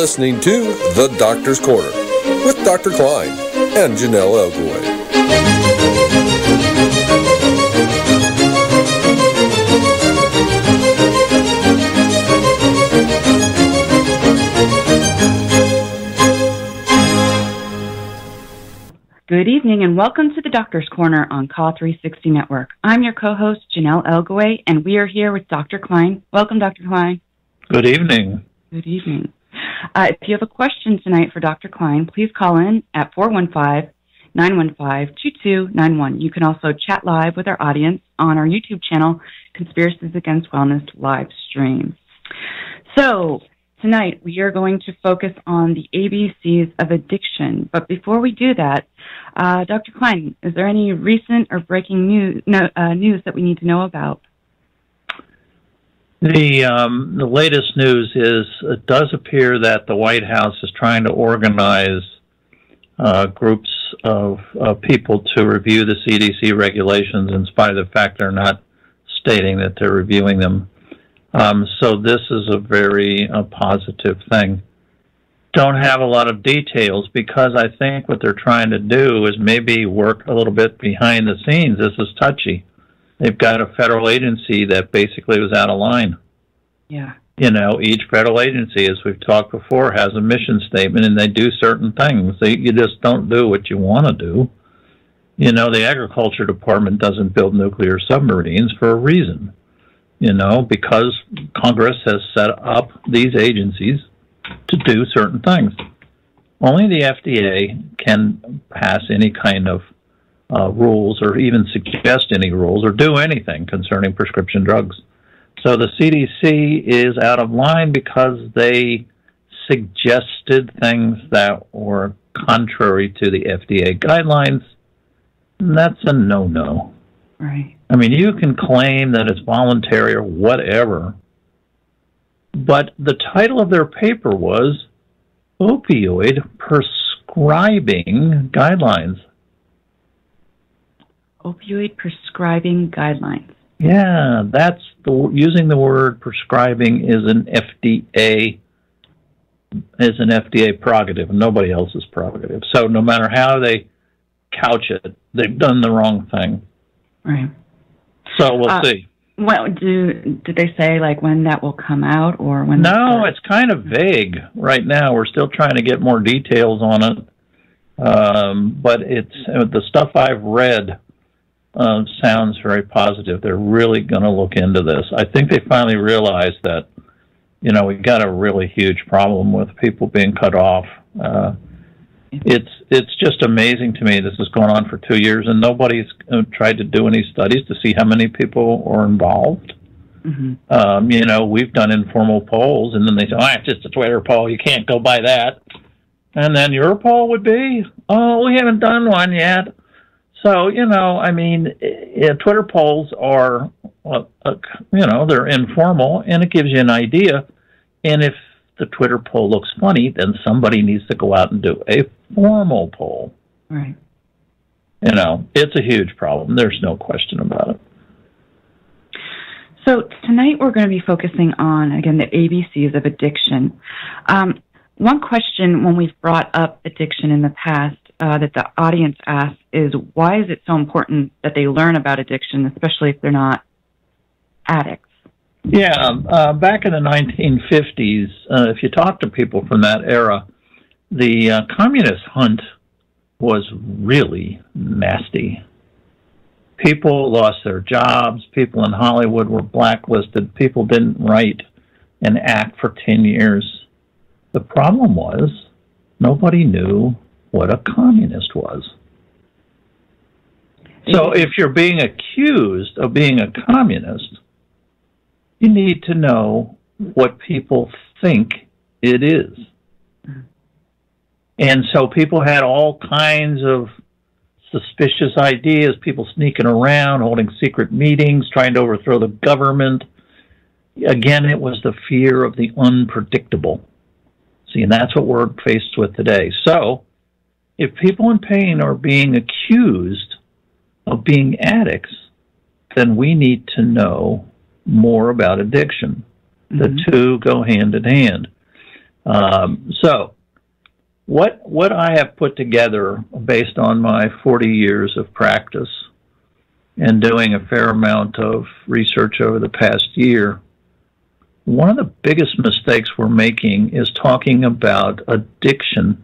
listening to The Doctor's Corner with Dr. Kline and Jonelle Elgaway. Good evening and welcome to the Doctor's Corner on Call 360 Network. I'm your co-host, Jonelle Elgaway, and we are here with Dr. Kline. Welcome, Dr. Kline. Good evening. Good evening. If you have a question tonight for Dr. Kline, please call in at 415-915-2291. You can also chat live with our audience on our YouTube channel, Conspiracies Against Wellness live stream. So, tonight, we are going to focus on the ABCs of addiction. But before we do that, Dr. Kline, is there any recent or breaking news that we need to know about? The latest news is it does appear that the White House is trying to organize groups of people to review the CDC regulations in spite of the fact they're not stating that they're reviewing them. So this is a very positive thing. Don't have a lot of details because I think what they're trying to do is maybe work a little bit behind the scenes. This is touchy. They've got a federal agency that basically was out of line. Yeah. You know, each federal agency, as we've talked before, has a mission statement and they do certain things. You just don't do what you want to do. You know, the Agriculture Department doesn't build nuclear submarines for a reason. You know, because Congress has set up these agencies to do certain things. Only the FDA can pass any kind of rules or even suggest any rules or do anything concerning prescription drugs. So the CDC is out of line because they suggested things that were contrary to the FDA guidelines. And that's a no-no. Right. I mean, you can claim that it's voluntary or whatever, but the title of their paper was Opioid Prescribing Guidelines. Opioid Prescribing Guidelines. Yeah, that's using the word prescribing is an FDA prerogative, and nobody else's prerogative. So no matter how they couch it, they've done the wrong thing. Right. So we'll see. Well, did they say like when that will come out or when? No, it's kind of vague right now. We're still trying to get more details on it. But it's the stuff I've read sounds very positive. They're really going to look into this. I think they finally realized that, you know, we got a really huge problem with people being cut off. It's just amazing to me. This has gone on for 2 years, and nobody's tried to do any studies to see how many people are involved. Mm-hmm. You know, we've done informal polls, and then they say, oh, it's just a Twitter poll. You can't go by that. And then your poll would be, oh, we haven't done one yet. So, you know, I mean, Twitter polls are, you know, they're informal, and it gives you an idea. And if the Twitter poll looks funny, then somebody needs to go out and do a formal poll. Right. You know, it's a huge problem. There's no question about it. So tonight we're going to be focusing on, again, the ABCs of addiction. One question when we've brought up addiction in the past that the audience asks is, why is it so important that they learn about addiction, especially if they're not addicts? Yeah, back in the 1950s, if you talk to people from that era, the communist hunt was really nasty. People lost their jobs. People in Hollywood were blacklisted. People didn't write and act for 10 years. The problem was nobody knew what a communist was. So if you're being accused of being a communist, you need to know what people think it is. And so people had all kinds of suspicious ideas, people sneaking around, holding secret meetings, trying to overthrow the government. Again, it was the fear of the unpredictable. See, and that's what we're faced with today. So if people in pain are being accused of being addicts, then we need to know more about addiction. The two go hand in hand. So what I have put together based on my 40 years of practice and doing a fair amount of research over the past year, one of the biggest mistakes we're making is talking about addiction.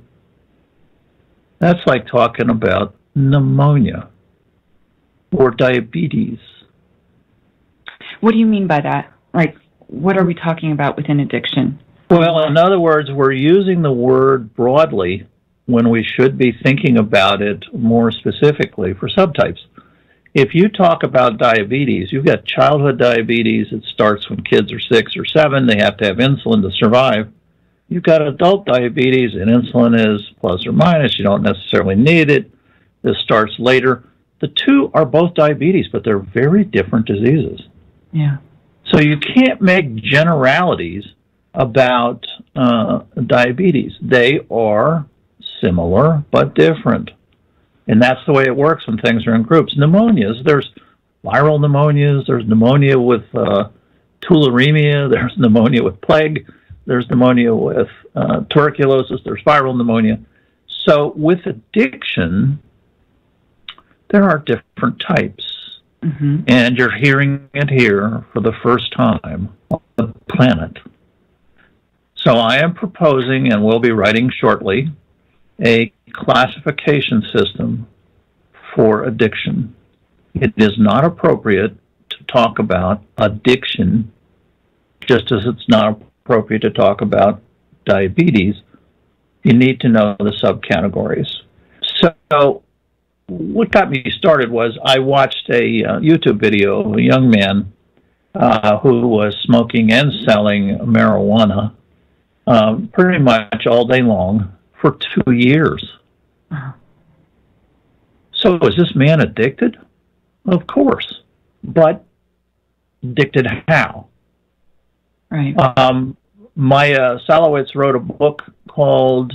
That's like talking about pneumonia or diabetes. What do you mean by that? Like, what are we talking about within addiction? Well, in other words, we're using the word broadly when we should be thinking about it more specifically for subtypes. If you talk about diabetes, you've got childhood diabetes. It starts when kids are 6 or 7. They have to have insulin to survive. You've got adult diabetes, and insulin is plus or minus. You don't necessarily need it. This starts later. The two are both diabetes, but they're very different diseases. Yeah. So you can't make generalities about diabetes. They are similar but different. And that's the way it works when things are in groups. Pneumonias, there's viral pneumonias, there's pneumonia with tularemia, there's pneumonia with plague, there's pneumonia with tuberculosis, there's viral pneumonia. So with addiction, there are different types. Mm-hmm. And you're hearing it here for the first time on the planet. So I am proposing, and will be writing shortly, a classification system for addiction. It is not appropriate to talk about addiction, just as it's not appropriate to talk about diabetes. You need to know the subcategories. So what got me started was I watched a YouTube video of a young man who was smoking and selling marijuana pretty much all day long for 2 years. So is this man addicted? Of course. But addicted how? Right. Maya Salowitz wrote a book called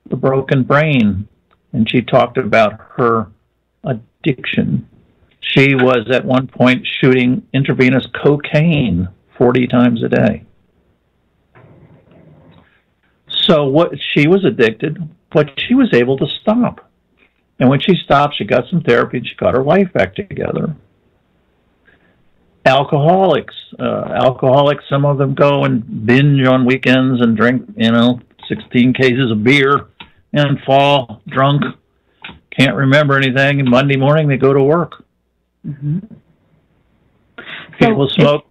The Broken Brain, and she talked about her addiction. She was at one point shooting intravenous cocaine 40 times a day. So she was addicted, but she was able to stop. And when she stopped, she got some therapy and she got her life back together. Alcoholics, some of them go and binge on weekends and drink, 16 cases of beer and fall drunk, can't remember anything, and Monday morning they go to work. Mm-hmm. People smoke.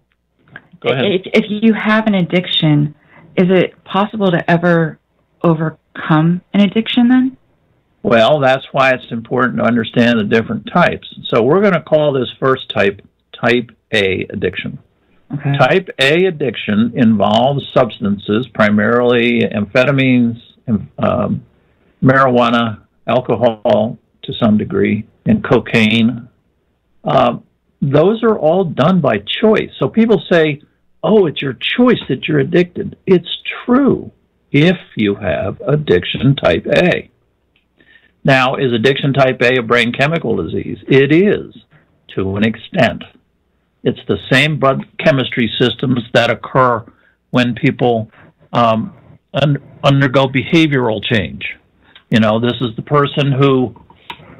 Go ahead. If you have an addiction, is it possible to ever overcome an addiction then? Well, that's why it's important to understand the different types. So we're going to call this first type Type A addiction. Okay. Type A addiction involves substances, primarily amphetamines, marijuana, alcohol to some degree, and cocaine. Those are all done by choice. So people say, oh, it's your choice that you're addicted. It's true if you have addiction type A. Now, is addiction type A a brain chemical disease? It is, to an extent. It's the same blood chemistry systems that occur when people undergo behavioral change. This is the person who,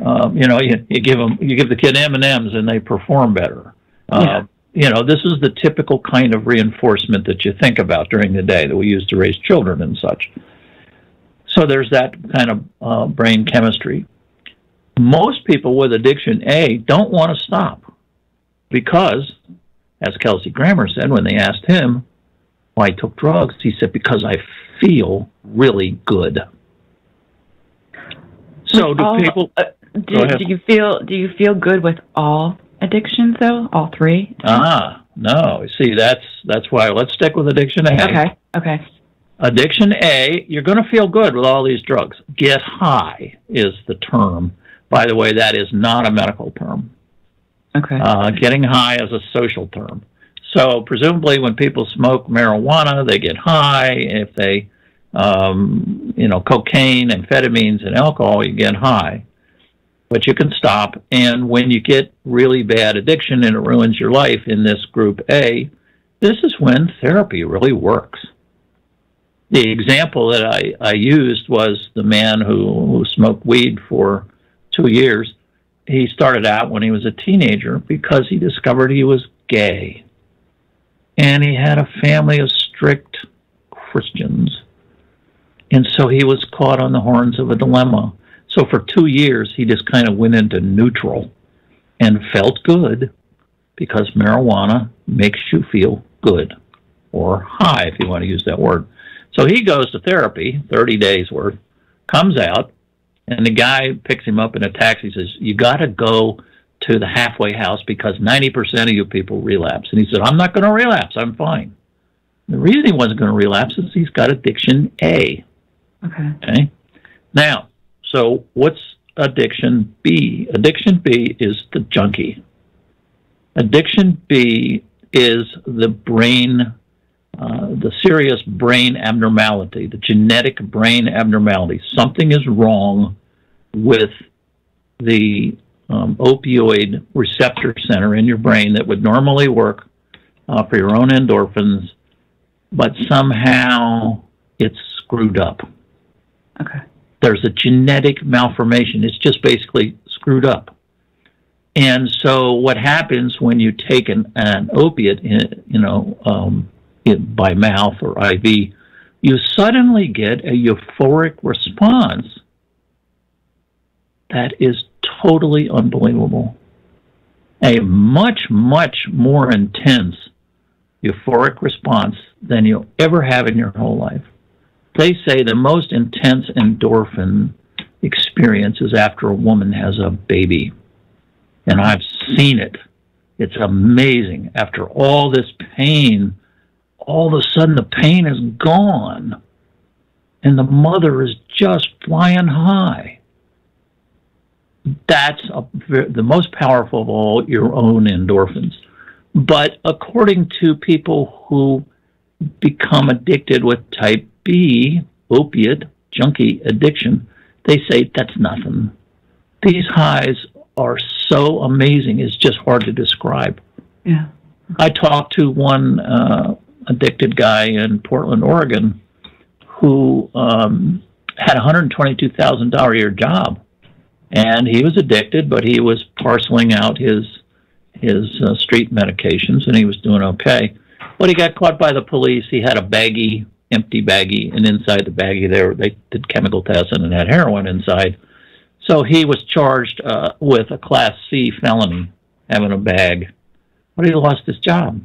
you give the kid M&Ms and they perform better. This is the typical kind of reinforcement that you think about during the day that we use to raise children and such. So there's that kind of brain chemistry. Most people with addiction A don't want to stop because, as Kelsey Grammer said when they asked him why he took drugs, he said, because I feel really good. So do people... do you feel good with all addictions, though? All three? No. See, that's why. Let's stick with addiction A. Okay. Addiction A, you're going to feel good with all these drugs. Get high is the term. By the way, that is not a medical term. Okay. Getting high is a social term. So presumably when people smoke marijuana, they get high. If they, cocaine, amphetamines, and alcohol, you get high. But you can stop. And when you get really bad addiction and it ruins your life in this group A, this is when therapy really works. The example that I used was the man who smoked weed for 2 years. He started out when he was a teenager because he discovered he was gay. And he had a family of strict Christians. And so he was caught on the horns of a dilemma. So for 2 years, he just kind of went into neutral and felt good because marijuana makes you feel good, or high, if you want to use that word. So he goes to therapy, 30 days worth, comes out, and the guy picks him up in a taxi, says, you got to go to the halfway house because 90% of you people relapse. And he said, I'm not going to relapse. I'm fine. The reason he wasn't going to relapse is he's got addiction A. Okay. Now, so what's addiction B? Addiction B is the junkie. Addiction B is the brain, the serious brain abnormality, the genetic brain abnormality. Something is wrong with the opioid receptor center in your brain that would normally work for your own endorphins, but somehow it's screwed up. Okay. There's a genetic malformation. It's just basically screwed up. And so what happens when you take an opiate, by mouth or IV, you suddenly get a euphoric response that is totally unbelievable. A much, much more intense euphoric response than you'll ever have in your whole life. They say the most intense endorphin experience is after a woman has a baby. And I've seen it. It's amazing. After all this pain, all of a sudden the pain is gone. And the mother is just flying high. That's the most powerful of all your own endorphins. But according to people who become addicted with type B, opiate, junkie addiction, they say that's nothing. These highs are so amazing, it's just hard to describe. Yeah. I talked to one addicted guy in Portland, Oregon, who had a $122,000 a year job. And he was addicted, but he was parceling out his street medications, and he was doing okay. But he got caught by the police. He had a baggie, empty baggie, and inside the baggie they did chemical testing and had heroin inside. So he was charged with a Class C felony, having a bag. But he lost his job.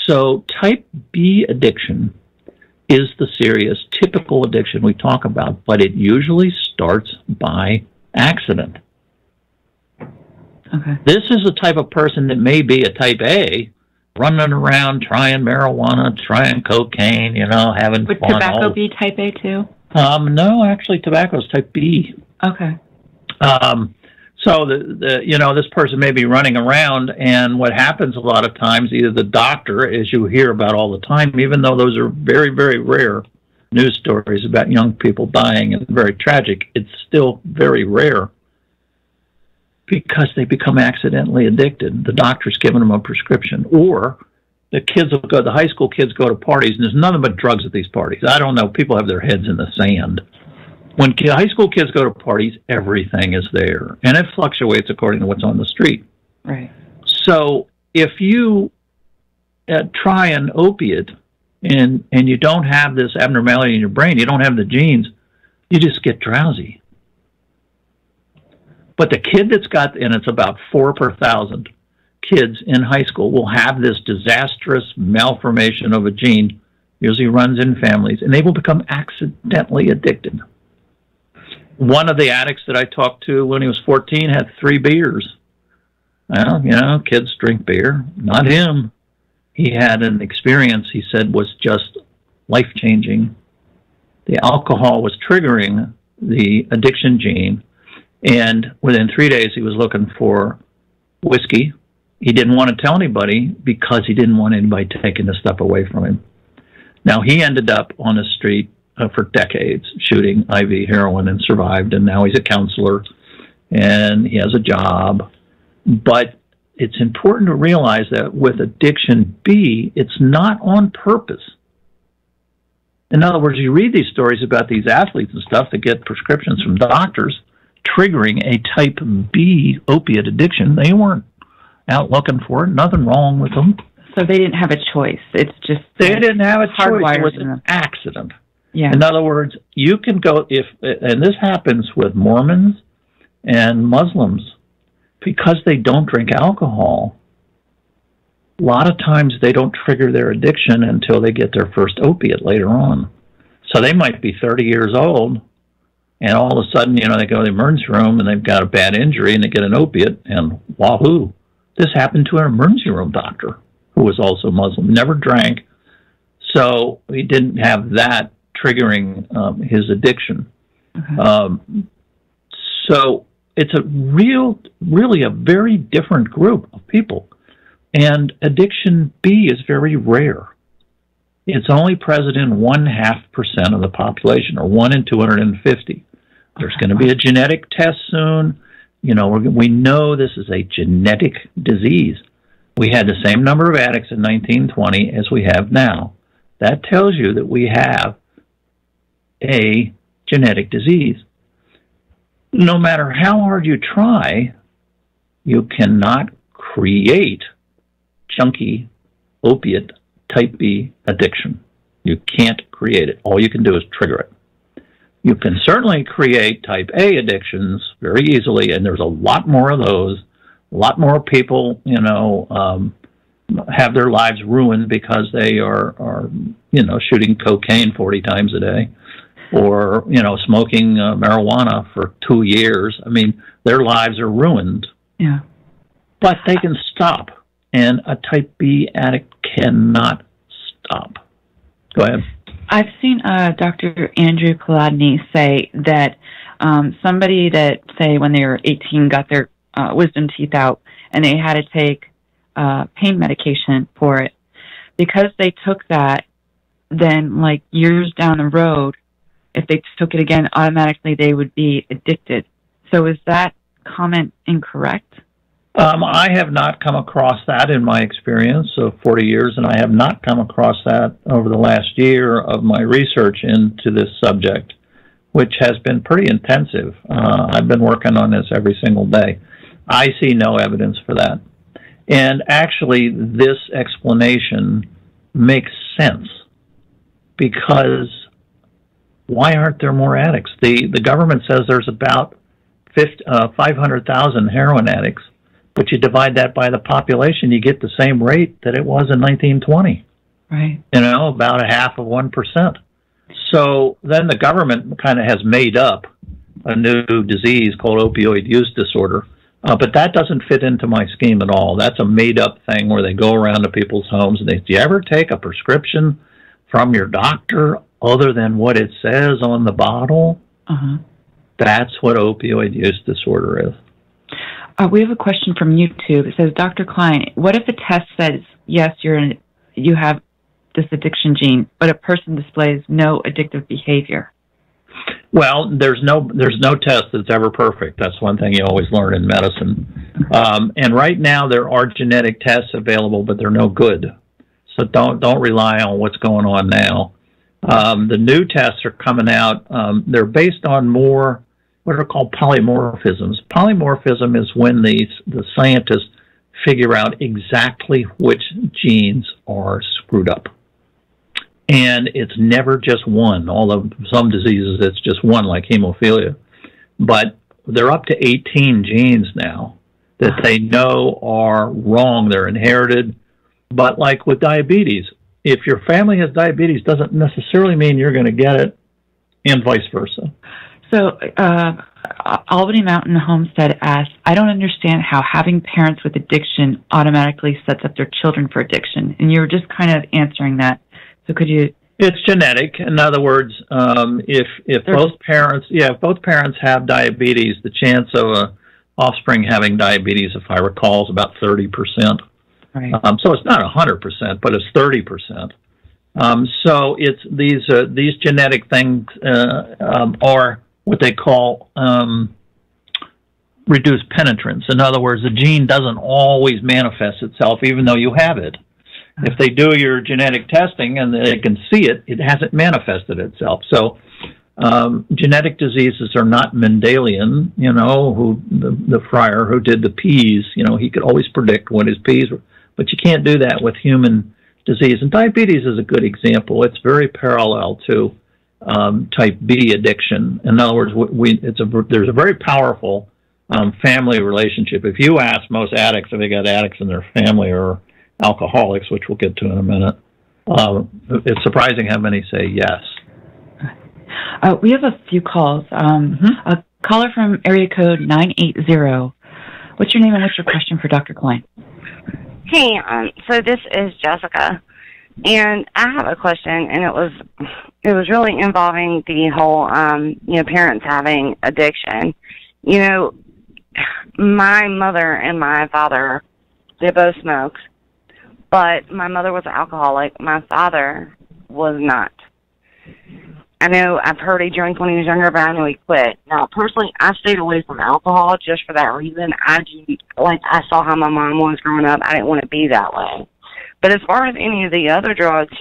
So type B addiction is the serious, typical addiction we talk about, but it usually starts by accident. Okay. This is the type of person that may be a type A, running around trying marijuana, trying cocaine, having Would fun. Would tobacco be type A too? No, actually, tobacco is type B. Okay. So this person may be running around, and what happens a lot of times, either the doctor, as you hear about all the time, even though those are very, very rare news stories about young people dying and very tragic, it's still very rare because they become accidentally addicted. The doctor's giving them a prescription, or the high school kids go to parties, and there's nothing but drugs at these parties. I don't know. People have their heads in the sand. When high school kids go to parties, everything is there, and it fluctuates according to what's on the street. Right. So if you try an opiate and you don't have this abnormality in your brain, you don't have the genes, you just get drowsy. But the kid that's got, and it's about 4 per 1,000 kids in high school, will have this disastrous malformation of a gene, usually runs in families, and they will become accidentally addicted. One of the addicts that I talked to when he was 14 had 3 beers. Well, kids drink beer. Not him. He had an experience, he said, was just life-changing. The alcohol was triggering the addiction gene, and within 3 days he was looking for whiskey. He didn't want to tell anybody because he didn't want anybody taking the stuff away from him. Now, he ended up on the street for decades shooting IV heroin and survived, and now he's a counselor and he has a job. But it's important to realize that with addiction B, it's not on purpose. In other words, you read these stories about these athletes and stuff that get prescriptions from doctors triggering a type B opiate addiction. They weren't out looking for it. Nothing wrong with them. So they didn't have a choice. It's just they didn't have a choice. It was in an accident. Yeah. In other words, you can go and this happens with Mormons and Muslims because they don't drink alcohol. A lot of times they don't trigger their addiction until they get their first opiate later on. So they might be 30 years old, and all of a sudden, they go to the emergency room and they've got a bad injury and they get an opiate, and wahoo! This happened to an emergency room doctor who was also Muslim, never drank, so he didn't have that triggering his addiction. Okay. So it's really a very different group of people. And addiction B is very rare. It's only present in 0.5% of the population, or 1 in 250. There's going to be a genetic test soon. We know this is a genetic disease. We had the same number of addicts in 1920 as we have now. That tells you that we have a genetic disease. No matter how hard you try, you cannot create junkie opiate type B addiction. You can't create it. All you can do is trigger it. You can certainly create type A addictions very easily, and there's a lot more of those. A lot more people, have their lives ruined because they are shooting cocaine 40 times a day, or, smoking marijuana for 2 years. I mean, their lives are ruined. Yeah. But they can stop. And a type B addict cannot stop. Go ahead. I've seen Dr. Andrew Kolodny say that somebody that, say, when they were 18, got their wisdom teeth out, and they had to take pain medication for it. Because they took that, then, like, years down the road, if they took it again, automatically they would be addicted. So is that comment incorrect? I have not come across that in my experience of 40 years, and I have not come across that over the last year of my research into this subject, which has been pretty intensive. I've been working on this every single day. I see no evidence for that. And actually, this explanation makes sense, because why aren't there more addicts? The government says there's about 500,000 heroin addicts. But you divide that by the population, you get the same rate that it was in 1920. Right. About 0.5%. So then the government kind of has made up a new disease called opioid use disorder. But that doesn't fit into my scheme at all. That's a made-up thing where they go around to people's homes and they say, do you ever take a prescription from your doctor other than what it says on the bottle? Uh-huh. That's what opioid use disorder is. We have a question from YouTube. It says, Dr. Kline, what if a test says, yes, you have this addiction gene, but a person displays no addictive behavior? Well, there's no test that's ever perfect. That's one thing you always learn in medicine. And right now there are genetic tests available, but they're no good. So don't rely on what's going on now. The new tests are coming out. They're based on more what are called polymorphisms. Polymorphism is when the scientists figure out exactly which genes are screwed up. And it's never just one. Some diseases, it's just one, like hemophilia. But they're up to 18 genes now that they know are wrong. They're inherited. But like with diabetes, if your family has diabetes, doesn't necessarily mean you're going to get it, and vice versa. So, Albany Mountain Homestead asks, I don't understand how having parents with addiction automatically sets up their children for addiction. And you were just kind of answering that. So could you... It's genetic. In other words, if both parents have diabetes, the chance of a offspring having diabetes, if I recall, is about 30%. Right. So it's not 100%, but it's 30%. So it's these genetic things are what they call reduced penetrance. In other words, the gene doesn't always manifest itself, even though you have it. If they do your genetic testing and they can see it, it hasn't manifested itself. So genetic diseases are not Mendelian, who the friar who did the peas, he could always predict what his peas were. But you can't do that with human disease. And diabetes is a good example. It's very parallel to type B addiction. In other words, there's a very powerful family relationship. If you ask most addicts if they got addicts in their family or alcoholics, which we'll get to in a minute, it's surprising how many say yes. We have a few calls. A caller from area code 980. What's your name and what's your question for Dr. Kline? Hey, so this is Jessica, and I have a question, and it was really involving the whole, parents having addiction. My mother and my father, they both smoked, but my mother was an alcoholic. My father was not. I know I've heard he drank when he was younger, but I know he quit. Now, personally, I stayed away from alcohol just for that reason. I saw how my mom was growing up. I didn't want to be that way. But as far as any of the other drugs,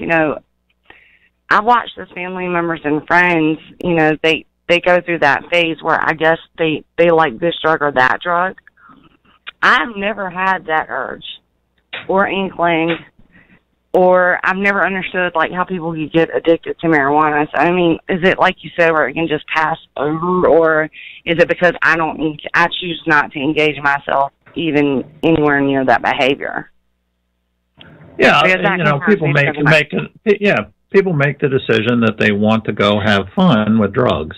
I watched as family members and friends, they go through that phase where I guess they like this drug or that drug. I've never had that urge or inkling, or I've never understood how people can get addicted to marijuana. So, is it like you said, where it can just pass over, or is it because I choose not to engage myself even anywhere near that behavior? Yeah, people people make the decision that they want to go have fun with drugs.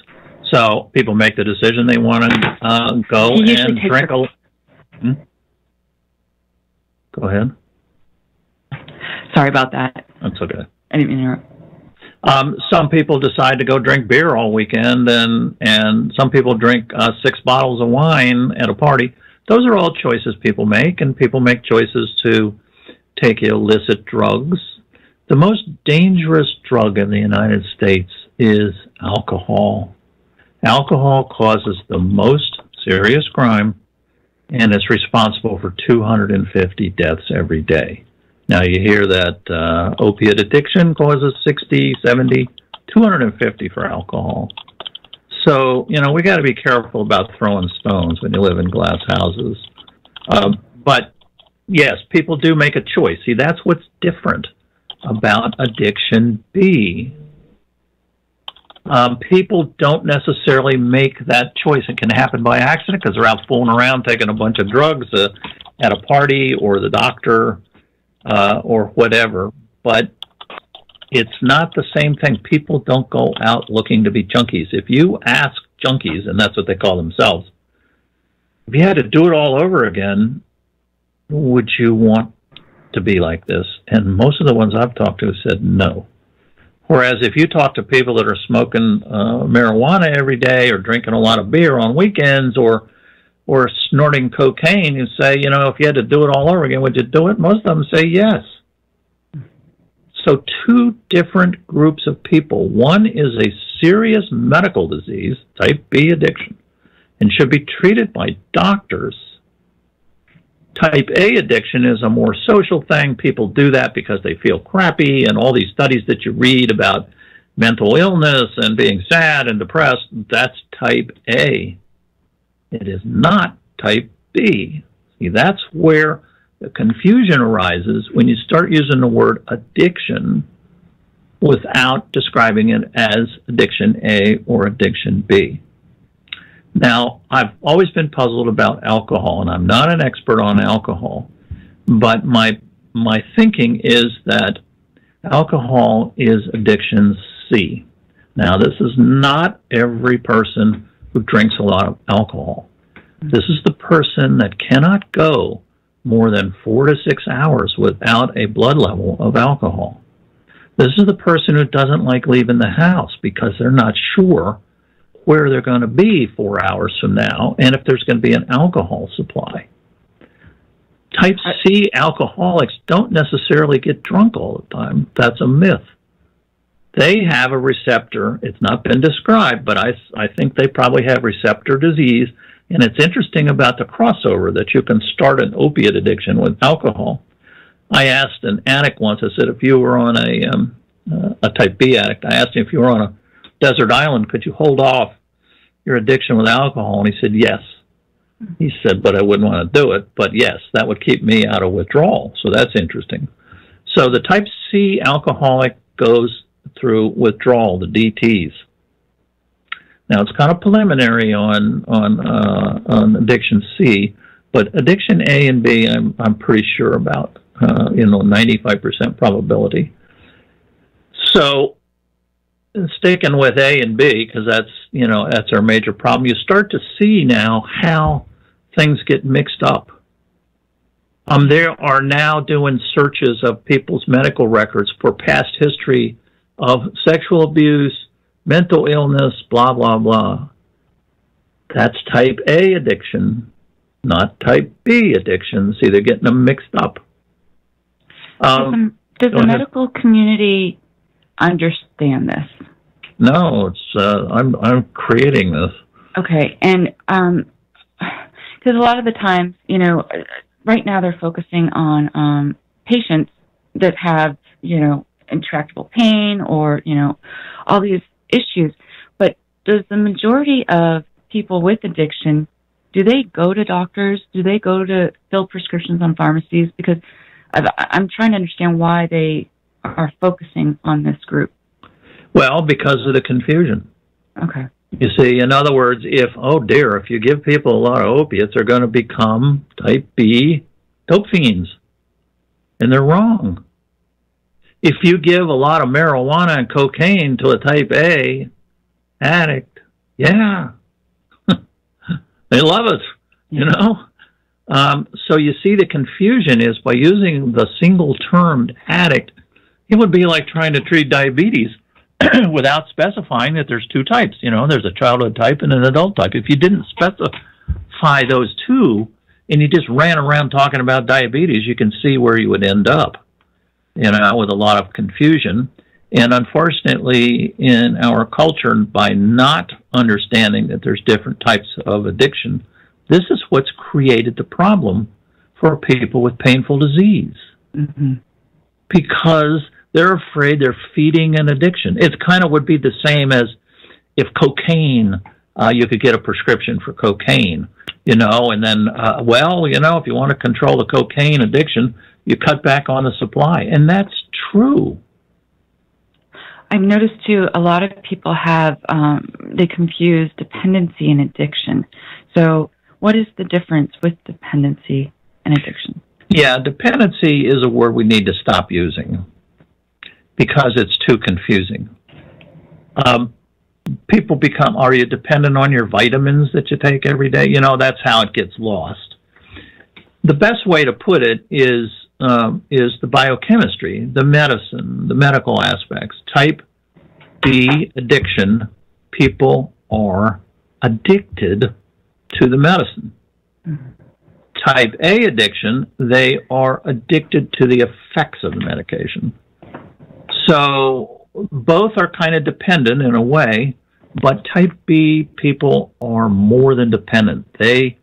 So people make the decision they want to go and drink Go ahead. Sorry about that. That's okay. I didn't mean to interrupt. Some people decide to go drink beer all weekend, and some people drink 6 bottles of wine at a party. Those are all choices people make, and people make choices to take illicit drugs. The most dangerous drug in the United States is alcohol. Alcohol causes the most serious crime, and it's responsible for 250 deaths every day. Now, you hear that opiate addiction causes 60, 70, 250 for alcohol. So, we got to be careful about throwing stones when you live in glass houses. But, yes, people do make a choice. See, that's what's different about addiction B. People don't necessarily make that choice. It can happen by accident because they're out fooling around taking a bunch of drugs at a party or the doctor or whatever. But it's not the same thing. People don't go out looking to be junkies. If you ask junkies, and that's what they call themselves, if you had to do it all over again, would you want to be like this? And most of the ones I've talked to said no. Whereas if you talk to people that are smoking marijuana every day or drinking a lot of beer on weekends or snorting cocaine, you say, if you had to do it all over again, would you do it? Most of them say yes. So 2 different groups of people. One is a serious medical disease, type B addiction, and should be treated by doctors. Type A addiction is a more social thing. People do that because they feel crappy, and all these studies that you read about mental illness and being sad and depressed, that's type A. It is not type B. See, that's where the confusion arises when you start using the word addiction without describing it as addiction A or addiction B. Now, I've always been puzzled about alcohol, and I'm not an expert on alcohol, but my thinking is that alcohol is addiction C. Now, this is not every person who drinks a lot of alcohol. This is the person that cannot go more than 4 to 6 hours without a blood level of alcohol. This is the person who doesn't like leaving the house because they're not sure where they're going to be 4 hours from now and if there's going to be an alcohol supply. Type C alcoholics don't necessarily get drunk all the time. That's a myth. They have a receptor. It's not been described, but I think they probably have receptor disease. And it's interesting about the crossover that you can start an opiate addiction with alcohol. I asked an addict once, I said, if you were on a type B addict, I asked him if you were on a desert island, could you hold off your addiction with alcohol? And he said, yes. He said, but I wouldn't want to do it. But yes, that would keep me out of withdrawal. So that's interesting. So the type C alcoholic goes through withdrawal, the DTs. Now it's kind of preliminary on addiction C, but addiction A and B, I'm pretty sure about, 95% probability. So sticking with A and B, because that's our major problem, you start to see now how things get mixed up. They are now doing searches of people's medical records for past history of sexual abuse, mental illness, blah, blah, blah. That's type A addiction, not type B addiction. See, they're getting them mixed up. Does the medical community understand this? No, I'm creating this. Okay, and because a lot of the times, right now they're focusing on patients that have, intractable pain or, all these issues. But does the majority of people with addiction, do they go to doctors? Do they go to fill prescriptions on pharmacies? Because I'm trying to understand why they are focusing on this group. Well, because of the confusion. Okay. You see, in other words, if you give people a lot of opiates, they're going to become type B dope fiends. And they're wrong. If you give a lot of marijuana and cocaine to a type A addict, yeah, they love it, So you see the confusion is by using the single-termed addict, it would be like trying to treat diabetes without specifying that there's two types. There's a childhood type and an adult type. If you didn't specify those two and you just ran around talking about diabetes, you can see where you would end up, with a lot of confusion. And unfortunately, in our culture, by not understanding that there's different types of addiction, this is what's created the problem for people with painful disease. Mm-hmm. Because they're afraid they're feeding an addiction. It kind of would be the same as if cocaine, you could get a prescription for cocaine, and then, if you want to control the cocaine addiction, you cut back on the supply. And that's true. I've noticed, too, a lot of people have, they confuse dependency and addiction. So what is the difference with dependency and addiction? Yeah, dependency is a word we need to stop using because it's too confusing. People are you dependent on your vitamins that you take every day? That's how it gets lost. The best way to put it is the biochemistry, the medicine, the medical aspects. Type B addiction, people are addicted to the medicine. Mm-hmm. Type A addiction, they are addicted to the effects of the medication. So both are kind of dependent in a way, but type B people are more than dependent. It's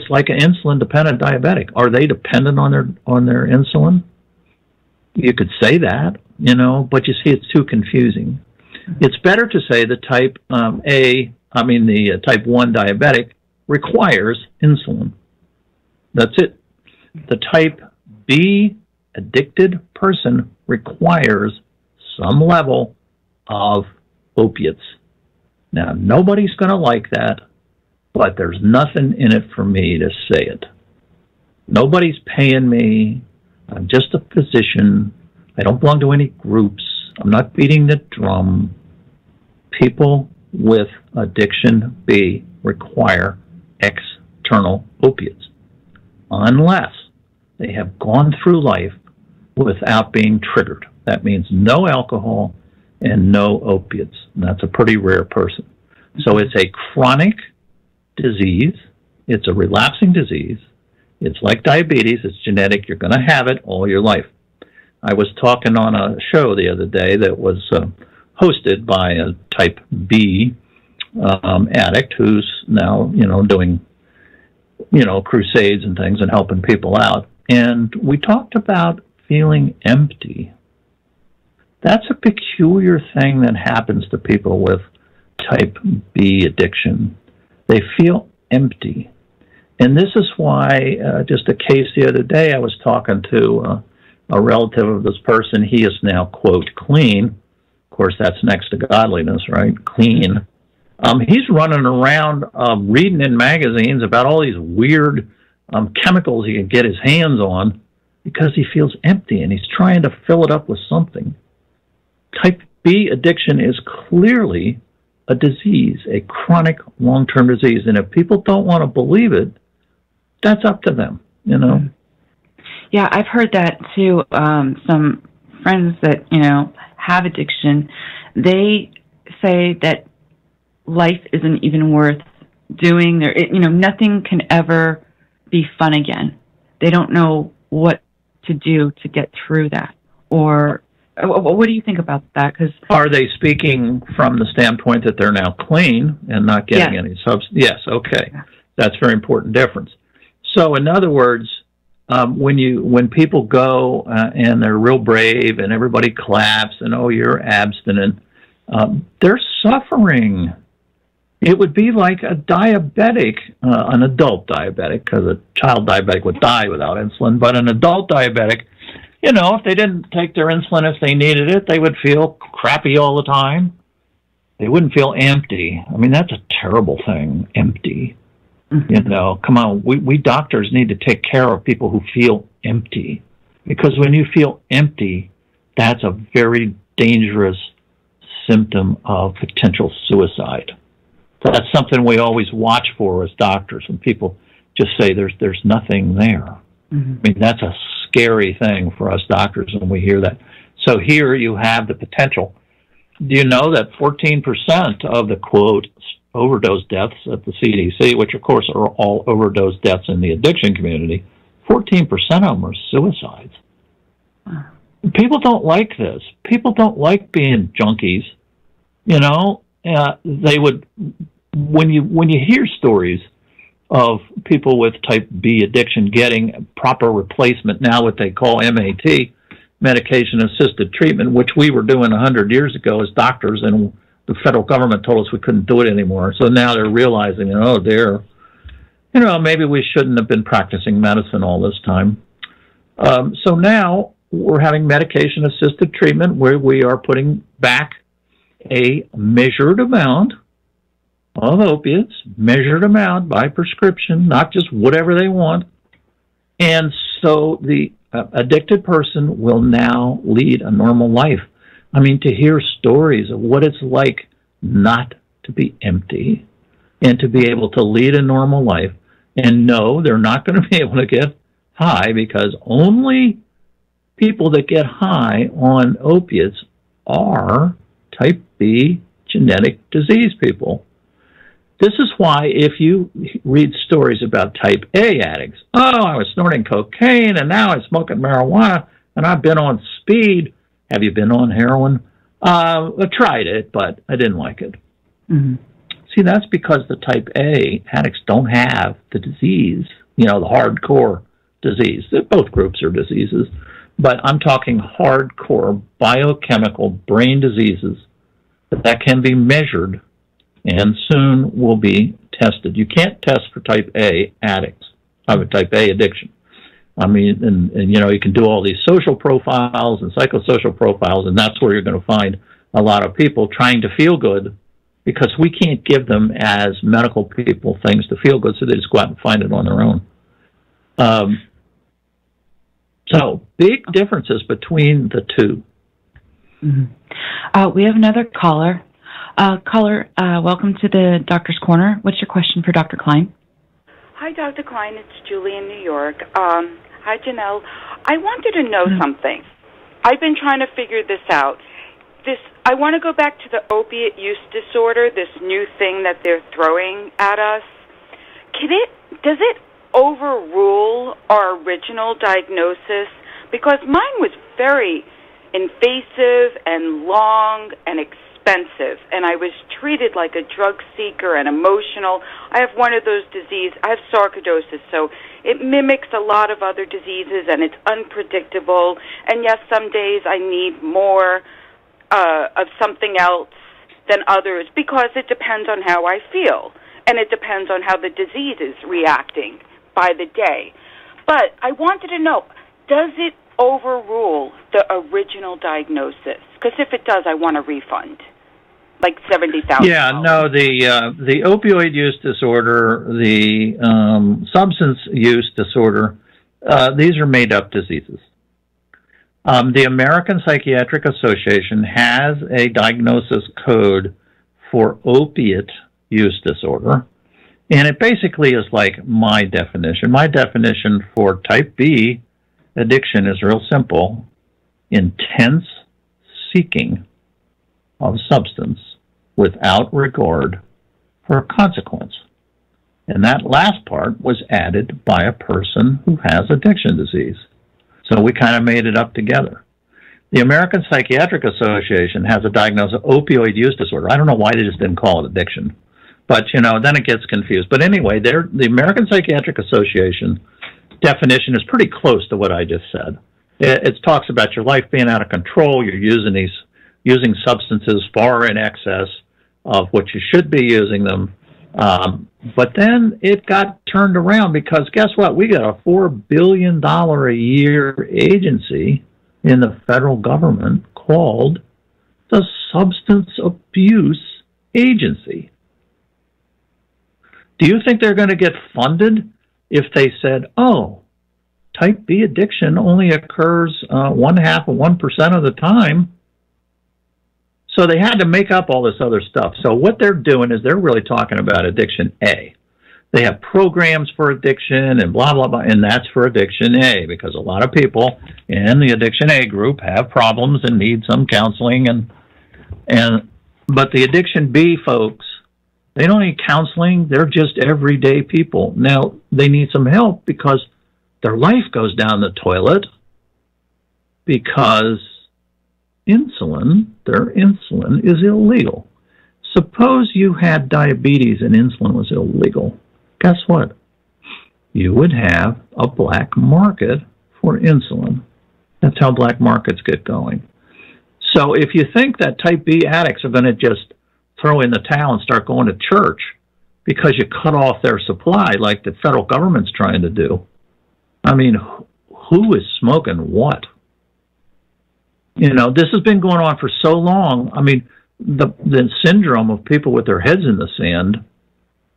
like an insulin-dependent diabetic. Are they dependent on their insulin? You could say that, but you see, it's too confusing. It's better to say the type the type 1 diabetic requires insulin. That's it. The type B addicted person requires some level of opiates. Now, nobody's going to like that, but there's nothing in it for me to say it. Nobody's paying me. I'm just a physician. I don't belong to any groups. I'm not beating the drum. People with addiction B require external opiates unless they have gone through life without being triggered. That means no alcohol and no opiates. And that's a pretty rare person. So it's a chronic disease. It's a relapsing disease. It's like diabetes. It's genetic. You're going to have it all your life. I was talking on a show the other day that was hosted by a type B addict who's now, doing, crusades and things and helping people out. And we talked about feeling empty. That's a peculiar thing that happens to people with type B addiction. They feel empty. And this is why, just a case the other day, I was talking to a relative of this person. He is now, quote, clean. Of course, that's next to godliness, right? Clean. He's running around reading in magazines about all these weird chemicals he can get his hands on because he feels empty, and he's trying to fill it up with something. Type B addiction is clearly a disease, a chronic long-term disease. And if people don't want to believe it, that's up to them, you know? Yeah, I've heard that too. Some friends that, have addiction, they say that life isn't even worth doing. Nothing can ever be fun again. They don't know what to do to get through that. Or what do you think about that? 'Cause are they speaking from the standpoint that they're now clean and not getting any substance? Yes, okay. That's a very important difference. So, in other words, when people go and they're real brave and everybody claps and, oh, you're abstinent, they're suffering. It would be like a diabetic, an adult diabetic, because a child diabetic would die without insulin, but an adult diabetic, if they didn't take their insulin if they needed it, they would feel crappy all the time. They wouldn't feel empty. I mean, that's a terrible thing, empty. Mm-hmm. Come on, we doctors need to take care of people who feel empty, because when you feel empty, that's a very dangerous symptom of potential suicide. So that's something we always watch for as doctors, when people just say there's nothing there. Mm-hmm. I mean, that's a scary thing for us doctors when we hear that. So here you have the potential. Do you know that 14% of the, quote, overdose deaths at the CDC, which of course are all overdose deaths in the addiction community, 14% of them are suicides. Wow. People don't like this. People don't like being junkies. They would, when you hear stories of people with type B addiction getting proper replacement, now what they call MAT, medication-assisted treatment, which we were doing 100 years ago as doctors, and the federal government told us we couldn't do it anymore. So now they're realizing, oh dear, maybe we shouldn't have been practicing medicine all this time. So now we're having medication-assisted treatment where we are putting back a measured amount of opiates, measured amount by prescription, not just whatever they want. And so the addicted person will now lead a normal life. I mean, to hear stories of what it's like not to be empty and to be able to lead a normal life, and no, they're not going to be able to get high, because only people that get high on opiates are type B genetic disease people. This is why if you read stories about type A addicts, oh, I was snorting cocaine and now I'm smoking marijuana and I've been on speed. Have you been on heroin? I tried it, but I didn't like it. Mm-hmm. See, that's because the type A addicts don't have the disease, the hardcore disease. Both groups are diseases, but I'm talking hardcore biochemical brain diseases that can be measured and soon will be tested. You can't test for type A addicts, type A addiction. I mean, and you can do all these social profiles and psychosocial profiles, and that's where you're going to find a lot of people trying to feel good, because we can't give them, as medical people, things to feel good, so they just go out and find it on their own. So big differences between the two. Mm-hmm. We have another caller. Caller, welcome to the Doctor's Corner. What's your question for Dr. Kline? Hi, Dr. Kline. It's Julie in New York. Hi, Jonelle. I wanted to know something. I've been trying to figure this out. I want to go back to the opiate use disorder, this new thing that they're throwing at us. Does it overrule our original diagnosis? Because mine was very invasive and long and expensive, expensive, and I was treated like a drug seeker and emotional. I have one of those diseases. I have sarcoidosis, so it mimics a lot of other diseases, and it's unpredictable. And yes, some days I need more of something else than others because it depends on how I feel, and it depends on how the disease is reacting by the day. But I wanted to know, does it overrule the original diagnosis? Because if it does, I want a refund, like $70,000. Yeah, no, the opioid use disorder, the substance use disorder, these are made-up diseases. The American Psychiatric Association has a diagnosis code for opiate use disorder, and it basically is like my definition. My definition for type B addiction is real simple: intense seeking of substance without regard for consequence. And that last part was added by a person who has addiction disease. So we kind of made it up together. The American Psychiatric Association has a diagnosis of opioid use disorder. I don't know why they just didn't call it addiction. But, then it gets confused. But anyway, the American Psychiatric Association definition is pretty close to what I just said. It talks about your life being out of control. You're using substances far in excess of what you should be using them. But then it got turned around because guess what? We got a $4 billion a year agency in the federal government called the Substance Abuse Agency. Do you think they're going to get funded if they said, oh, type B addiction only occurs 0.5% of the time? So they had to make up all this other stuff. So what they're doing is they're really talking about addiction A. They have programs for addiction and blah, blah, blah, and that's for addiction A because a lot of people in the addiction A group have problems and need some counseling. But the addiction B folks, they don't need counseling. They're just everyday people. Now, they need some help because their life goes down the toilet because their insulin is illegal. Suppose you had diabetes and insulin was illegal. Guess what? You would have a black market for insulin. That's how black markets get going. So if you think that type B addicts are going to just throw in the towel and start going to church because you cut off their supply like the federal government's trying to do, I mean, who is smoking what? This has been going on for so long. I mean, the syndrome of people with their heads in the sand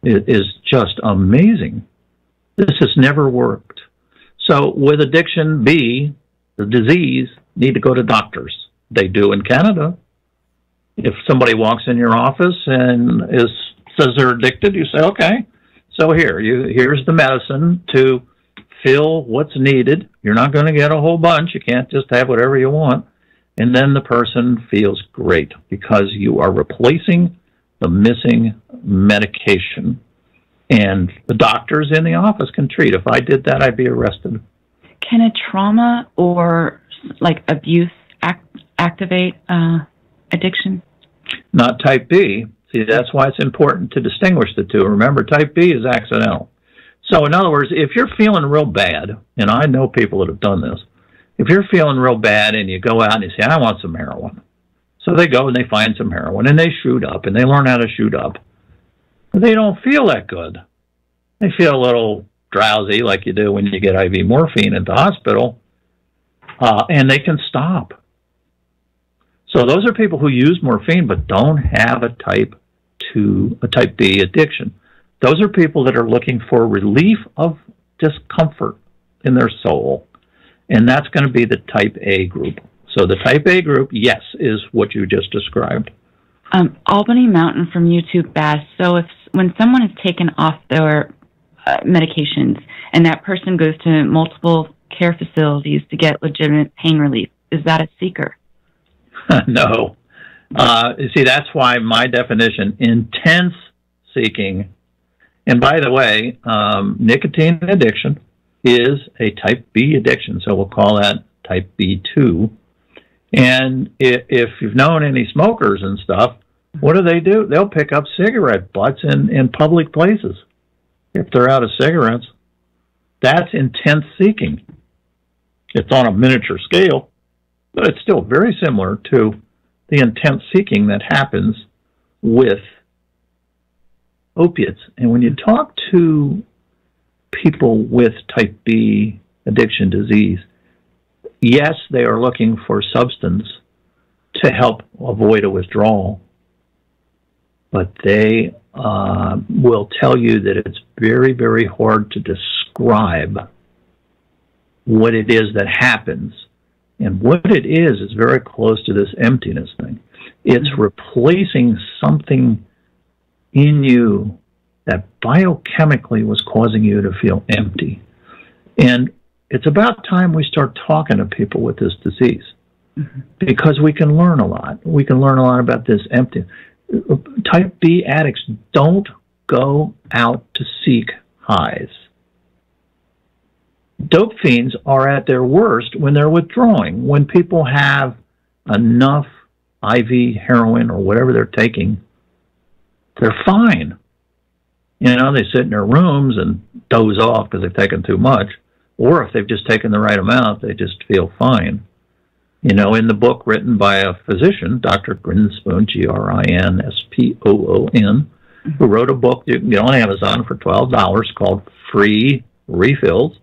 is just amazing. This has never worked. So with addiction B, the disease, need to go to doctors. They do in Canada. If somebody walks in your office and says they're addicted, you say, okay, so here's the medicine to fill what's needed. You're not going to get a whole bunch. You can't just have whatever you want. And then the person feels great because you are replacing the missing medication. And the doctors in the office can treat. If I did that, I'd be arrested. Can a trauma or like abuse activate addiction? Not type B. See, that's why it's important to distinguish the two. Remember, type B is accidental. So in other words, if you're feeling real bad, and I know people that have done this, if you're feeling real bad and you go out and you say, I want some heroin. So they go and they find some heroin and they shoot up and they learn how to shoot up. But they don't feel that good. They feel a little drowsy like you do when you get IV morphine at the hospital, and they can stop. So those are people who use morphine but don't have a type B addiction. Those are people that are looking for relief of discomfort in their soul. And that's going to be the type A group. So the type A group, yes, is what you just described. Albany Mountain from YouTube asked, so when someone is taken off their medications and that person goes to multiple care facilities to get legitimate pain relief, is that a seeker? No. You see, that's why my definition, intense seeking, and by the way, nicotine addiction is a type B addiction, so we'll call that type B2. And if you've known any smokers and stuff, What do? They'll pick up cigarette butts in public places if they're out of cigarettes. That's intense seeking. It's on a miniature scale, but it's still very similar to the intense seeking that happens with opiates. And when you talk to people with type B addiction disease, yes, they are looking for substance to help avoid a withdrawal, but they will tell you that it's very, very hard to describe what it is that happens. And what it is very close to this emptiness thing. It's replacing something in you that biochemically was causing you to feel empty. And it's about time we start talking to people with this disease, because we can learn a lot. We can learn a lot about this empty. Type B addicts don't go out to seek highs. Dope fiends are at their worst when they're withdrawing. When people have enough IV heroin or whatever they're taking, they're fine. You know, they sit in their rooms and doze off because they've taken too much. Or if they've just taken the right amount, they just feel fine. You know, in the book written by a physician, Dr. Grinspoon, Grinspoon, who wrote a book you can get on Amazon for $12 called Free Refills,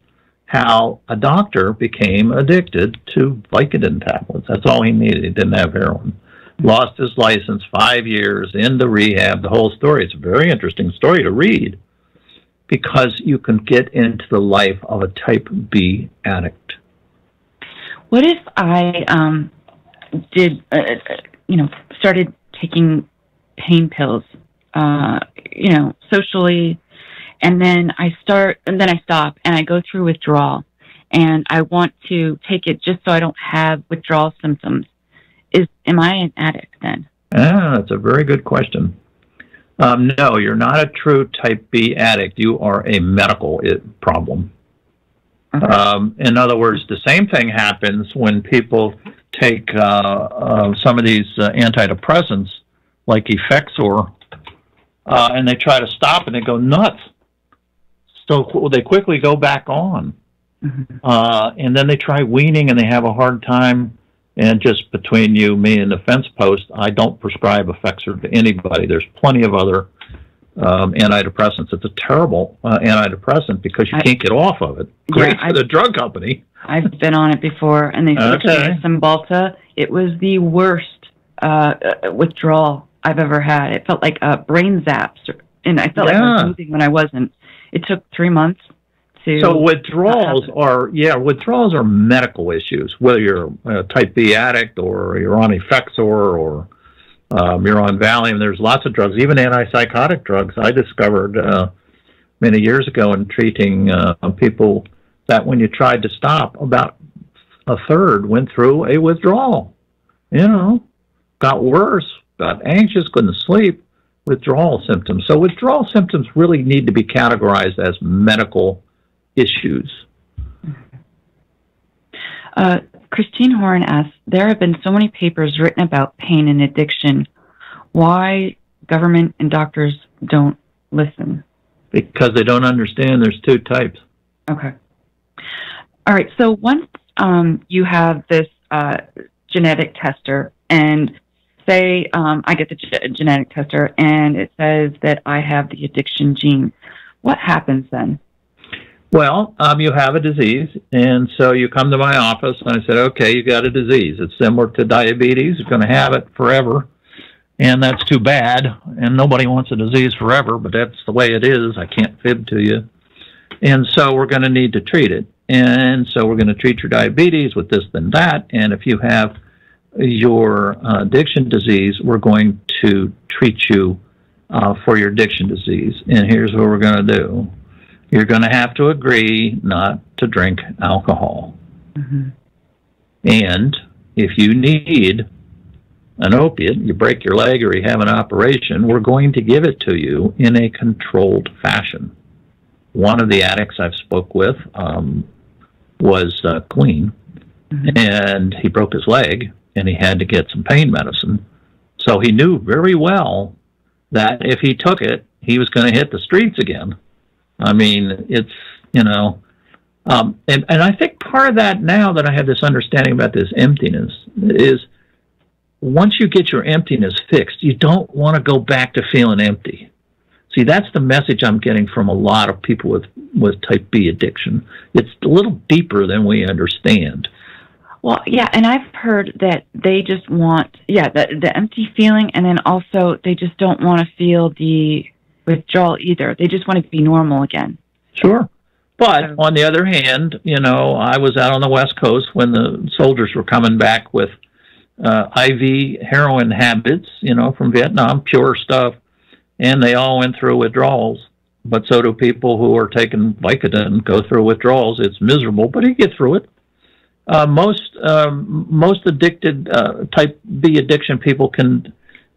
how a doctor became addicted to Vicodin tablets. That's all he needed. He didn't have heroin. Lost his license, 5 years, into rehab, the whole story. It's a very interesting story to read because you can get into the life of a type B addict. What if I started taking pain pills, socially, and then I stop, and I go through withdrawal, and I want to take it just so I don't have withdrawal symptoms? Am I an addict then? That's a very good question. No, you're not a true type B addict. You are a medical problem. Okay. In other words, the same thing happens when people take some of these antidepressants, like Effexor, and they try to stop and they go nuts. So they quickly go back on. And then they try weaning and they have a hard time. And just between you, me, and the fence post, I don't prescribe Effexor to anybody. There's plenty of other antidepressants. It's a terrible antidepressant because you can't get off of it. Great for the drug company. I've been on it before, and they switched me to Cymbalta. It was the worst withdrawal I've ever had. It felt like brain zaps, and I felt like I was moving when I wasn't. It took 3 months. So withdrawals are medical issues, whether you're a type B addict or you're on Effexor or you're on Valium. There's lots of drugs, even antipsychotic drugs. I discovered many years ago in treating people that when you tried to stop, about a third went through a withdrawal. Got worse, got anxious, couldn't sleep, withdrawal symptoms. So withdrawal symptoms really need to be categorized as medical issues. Christine Horn asks, there have been so many papers written about pain and addiction. Why government and doctors don't listen? Because they don't understand there's two types. Okay. All right. So once you have this genetic tester, and say I get the genetic tester and it says that I have the addiction gene, what happens then? Well, you have a disease, and so you come to my office, and I said, okay, you got a disease. It's similar to diabetes. You're going to have it forever, and that's too bad, and nobody wants a disease forever, but that's the way it is. I can't fib to you. And so we're going to need to treat it. And so we're going to treat your diabetes with this, then that, and if you have your addiction disease, we're going to treat you for your addiction disease. And here's what we're going to do. You're going to have to agree not to drink alcohol. And if you need an opiate, you break your leg or you have an operation, we're going to give it to you in a controlled fashion. One of the addicts I've spoke with was clean, and he broke his leg, and he had to get some pain medicine. So he knew very well that if he took it, he was going to hit the streets again. I mean, it's, you know, and I think part of that, now that I have this understanding about this emptiness, is once you get your emptiness fixed, you don't want to go back to feeling empty. See, that's the message I'm getting from a lot of people with type B addiction. It's a little deeper than we understand. Well, yeah, and I've heard that they just want, the empty feeling, and then also they just don't want to feel the withdrawal either. They just want to be normal again. Sure. But on the other hand, you know, I was out on the West Coast when the soldiers were coming back with IV heroin habits, you know, from Vietnam, pure stuff, and they all went through withdrawals. But so do people who are taking Vicodin go through withdrawals. It's miserable, but you get through it. Most addicted type B addiction people can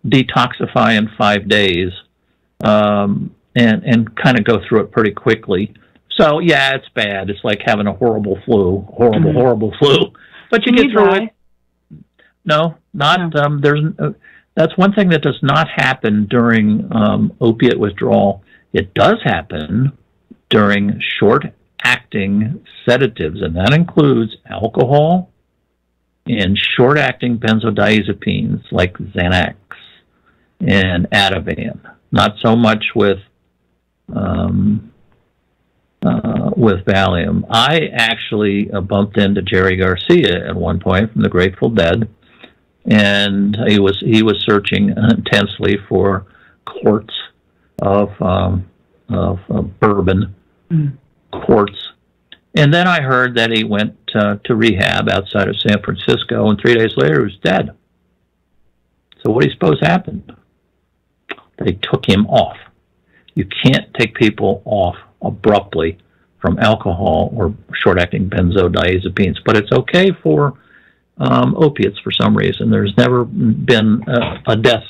detoxify in 5 days and kind of go through it pretty quickly. So, yeah, it's bad. It's like having a horrible flu, horrible flu. But you get through it. No, not. No. That's one thing that does not happen during opiate withdrawal. It does happen during short-acting sedatives, and that includes alcohol and short-acting benzodiazepines like Xanax and Ativan. Not so much with Valium. I actually bumped into Jerry Garcia at one point from the Grateful Dead, and he was searching intensely for quarts of bourbon, quarts. And then I heard that he went to rehab outside of San Francisco, and 3 days later he was dead. So what do you suppose happened? They took him off. You can't take people off abruptly from alcohol or short-acting benzodiazepines, but it's okay for opiates for some reason. There's never been a death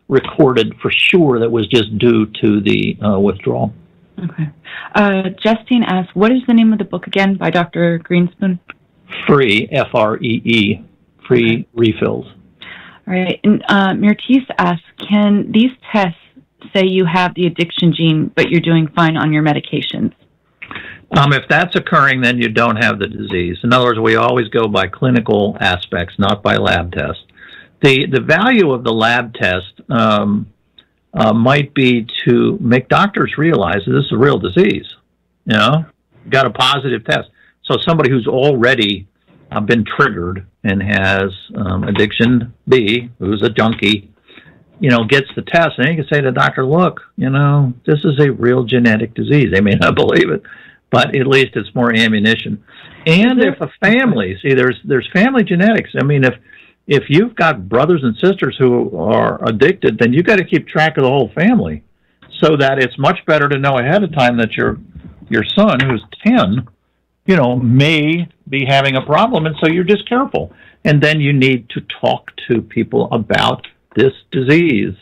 recorded for sure that was just due to the withdrawal. Okay. Justine asks, what is the name of the book again by Dr. Greenspoon? Free, F-R-E-E, Free Refills. All right. And Mirtiz asks, can these tests say you have the addiction gene, but you're doing fine on your medications? If that's occurring, then you don't have the disease. In other words, we always go by clinical aspects, not by lab tests. The value of the lab test might be to make doctors realize that this is a real disease. You know, got a positive test. So somebody who's already been triggered and has addiction B, who's a junkie, you know, gets the test, and you can say to the doctor, look, you know, this is a real genetic disease. They may not believe it, but at least it's more ammunition. And if a family, see, there's family genetics. I mean, if you've got brothers and sisters who are addicted, then you've got to keep track of the whole family, so that it's much better to know ahead of time that your son, who's 10, you know, may be having a problem, and so you're just careful. And then you need to talk to people about this disease.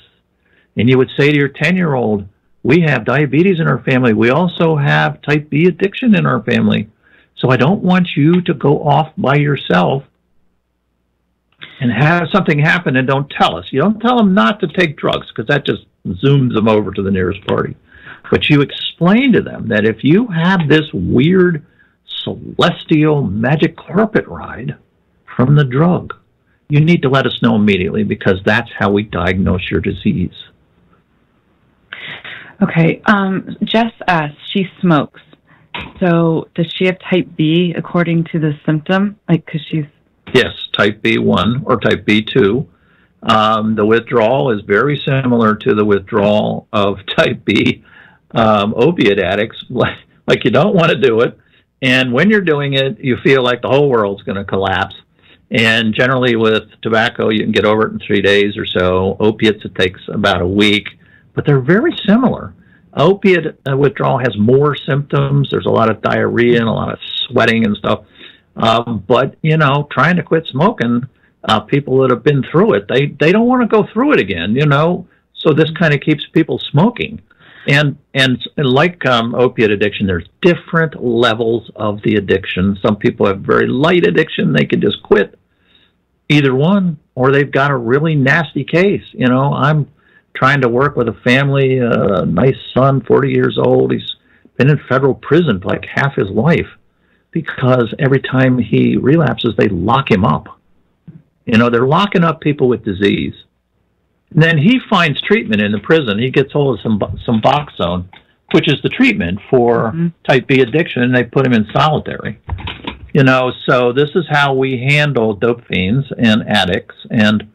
And you would say to your 10-year-old, we have diabetes in our family. We also have type B addiction in our family. So I don't want you to go off by yourself and have something happen and don't tell us. You don't tell them not to take drugs, because that just zooms them over to the nearest party. But you explain to them that if you have this weird celestial magic carpet ride from the drug, you need to let us know immediately, because that's how we diagnose your disease. Okay. Jess asks, she smokes. So does she have type B according to the symptom? Like, because she's... Yes, type B1 or type B2. The withdrawal is very similar to the withdrawal of type B opiate addicts. Like, you don't want to do it. And when you're doing it, you feel like the whole world's going to collapse. And generally with tobacco, you can get over it in 3 days or so. Opiates, it takes about a week. But they're very similar. Opiate withdrawal has more symptoms. There's a lot of diarrhea and a lot of sweating and stuff. But, you know, trying to quit smoking, people that have been through it, they don't want to go through it again, you know. So this kind of keeps people smoking. And like opiate addiction, there's different levels of the addiction. Some people have very light addiction. They can just quit. Either one, or they've got a really nasty case. You know, I'm trying to work with a family, a nice son, 40 years old. He's been in federal prison for like half his life because every time he relapses, they lock him up. You know, they're locking up people with disease. And then he finds treatment in the prison. He gets hold of some Suboxone, which is the treatment for type B addiction, and they put him in solitary. You know, so this is how we handle dope fiends and addicts, and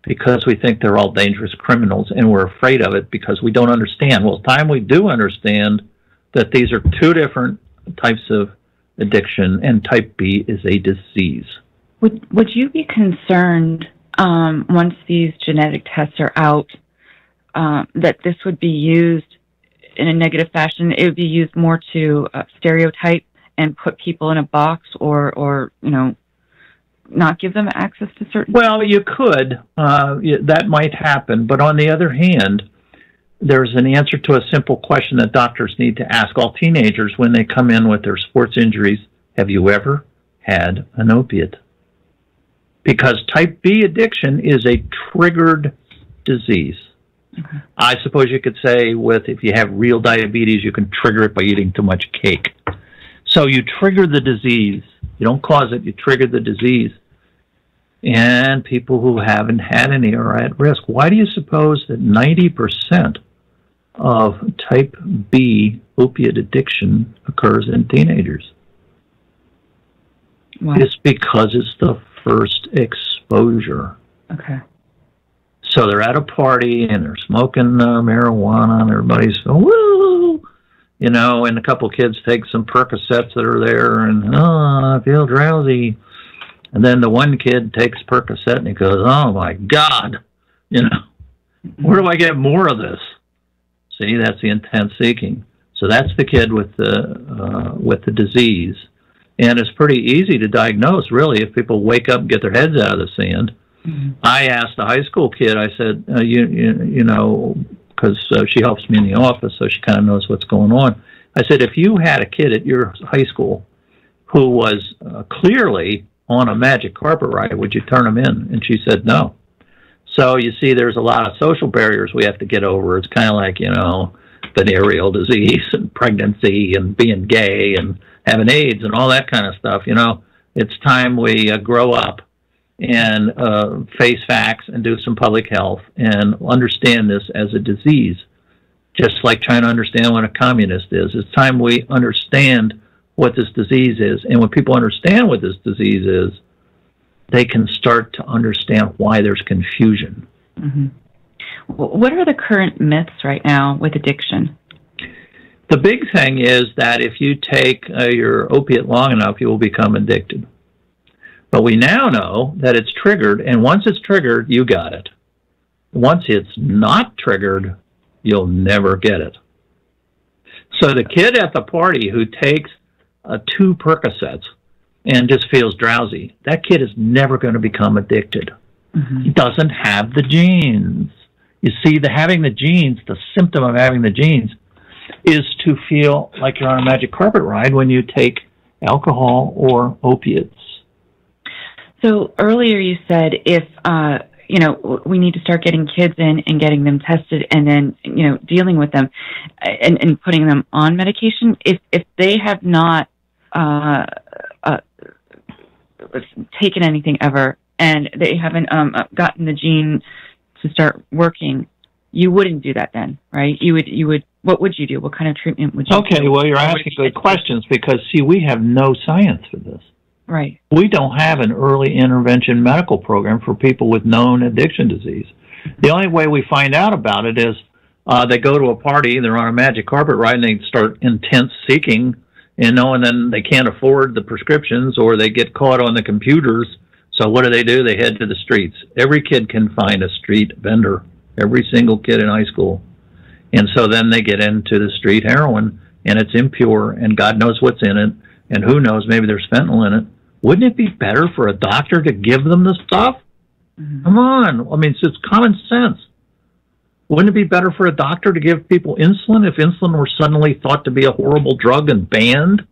because we think they're all dangerous criminals and we're afraid of it because we don't understand. Well, it's time we do understand that these are two different types of addiction, and type B is a disease. Would you be concerned once these genetic tests are out that this would be used in a negative fashion? It would be used more to stereotype and put people in a box, or you know, not give them access to certain... Well, you could. That might happen. But on the other hand, there's an answer to a simple question that doctors need to ask all teenagers when they come in with their sports injuries. Have you ever had an opiate? Because type B addiction is a triggered disease. Okay. I suppose you could say if you have real diabetes, you can trigger it by eating too much cake. So you trigger the disease. You don't cause it, you trigger the disease. And people who haven't had any are at risk. Why do you suppose that 90% of type B opiate addiction occurs in teenagers? Why? It's because it's the first exposure. Okay. So they're at a party and they're smoking marijuana and everybody's woo, you know, and a couple kids take some Percocets that are there and, oh, I feel drowsy. And then the one kid takes Percocet and he goes, oh my God, you know, where do I get more of this? See, that's the intense seeking. So that's the kid with the disease. And it's pretty easy to diagnose, really, if people wake up and get their heads out of the sand. Mm-hmm. I asked a high school kid, I said, you know, because she helps me in the office, so she kind of knows what's going on. I said, if you had a kid at your high school who was clearly on a magic carpet ride, would you turn them in? And she said, no. So you see, there's a lot of social barriers we have to get over. It's kind of like, you know, venereal disease and pregnancy and being gay and having AIDS and all that kind of stuff. You know, it's time we grow up and face facts and do some public health and understand this as a disease, just like trying to understand what a communist is. It's time we understand what this disease is. And when people understand what this disease is, they can start to understand why there's confusion. Mm-hmm. What are the current myths right now with addiction? The big thing is that if you take your opiate long enough, you will become addicted. But we now know that it's triggered, and once it's triggered, you got it. Once it's not triggered, you'll never get it. So the kid at the party who takes 2 Percocets and just feels drowsy, that kid is never going to become addicted. Mm-hmm. He doesn't have the genes. You see, having the genes, the symptom of having the genes, is to feel like you're on a magic carpet ride when you take alcohol or opiates. So earlier you said if, you know, we need to start getting kids in and getting them tested and then, you know, dealing with them and putting them on medication. If they have not taken anything ever and they haven't gotten the gene to start working, you wouldn't do that then, right? You would. What would you do? What kind of treatment would you do? Okay, well, you're asking good questions because, see, we have no science for this. Right. We don't have an early intervention medical program for people with known addiction disease. The only way we find out about it is they go to a party, they're on a magic carpet ride, and they start intense seeking, and then they can't afford the prescriptions or they get caught on the computers. So what do? They head to the streets. Every kid can find a street vendor, every single kid in high school. And so then they get into the street heroin, and it's impure, and God knows what's in it, and who knows, maybe there's fentanyl in it. Wouldn't it be better for a doctor to give them the stuff? Mm-hmm. Come on. I mean, it's common sense. Wouldn't it be better for a doctor to give people insulin if insulin were suddenly thought to be a horrible drug and banned?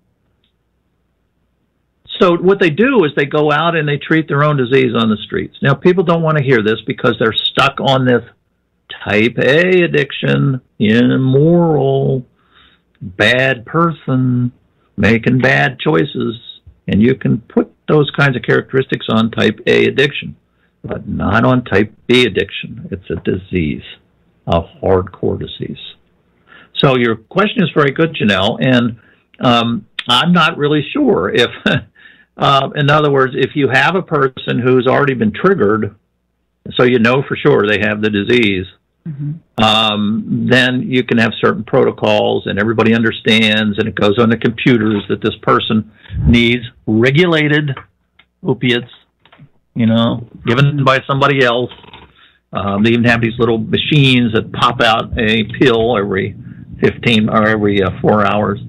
So what they do is they go out and they treat their own disease on the streets. Now, people don't want to hear this because they're stuck on this type A addiction, immoral, bad person, making bad choices. And you can put those kinds of characteristics on type A addiction, but not on type B addiction. It's a disease, a hardcore disease. So your question is very good, Jonelle, and I'm not really sure if, in other words, if you have a person who's already been triggered, so you know for sure they have the disease, then you can have certain protocols and everybody understands, and it goes on the computers that this person needs regulated opiates, given by somebody else. They even have these little machines that pop out a pill every 15 or every 4 hours.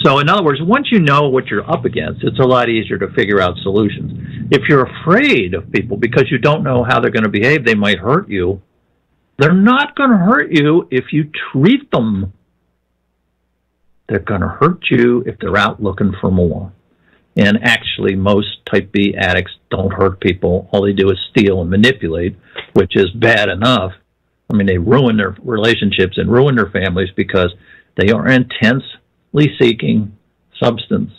So in other words, once you know what you're up against, it's a lot easier to figure out solutions. If you're afraid of people because you don't know how they're going to behave, they might hurt you. They're not going to hurt you if you treat them. They're going to hurt you if they're out looking for more. And actually, most type B addicts don't hurt people. All they do is steal and manipulate, which is bad enough. I mean, they ruin their relationships and ruin their families because they are intensely seeking substance.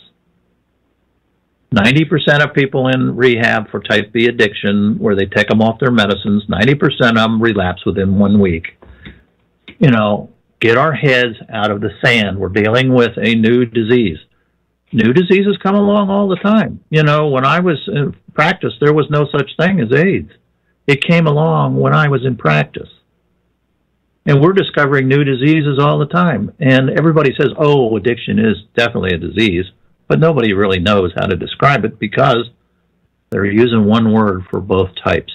90% of people in rehab for type B addiction, where they take them off their medicines, 90% of them relapse within 1 week. Get our heads out of the sand. We're dealing with a new disease. New diseases come along all the time. When I was in practice, there was no such thing as AIDS. It came along when I was in practice. And we're discovering new diseases all the time. And everybody says, oh, addiction is definitely a disease. But nobody really knows how to describe it because they're using one word for both types.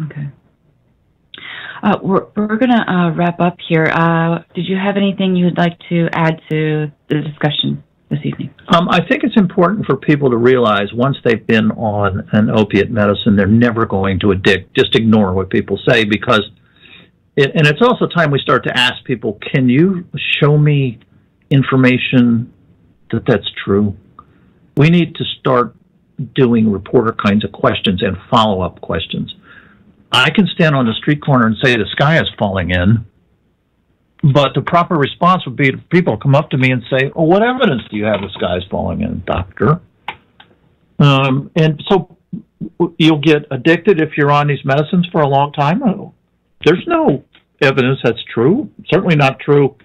Okay. We're going to wrap up here. Did you have anything you would like to add to the discussion this evening? I think it's important for people to realize once they've been on an opiate medicine, they're never going to addict. Just ignore what people say because and it's also time we start to ask people, can you show me information that's true? We need to start doing reporter kinds of questions and follow-up questions. I can stand on the street corner and say the sky is falling in, but the proper response would be people come up to me and say, oh, what evidence do you have the sky is falling in, doctor? And so you'll get addicted if you're on these medicines for a long time. There's no evidence that's true. Certainly not true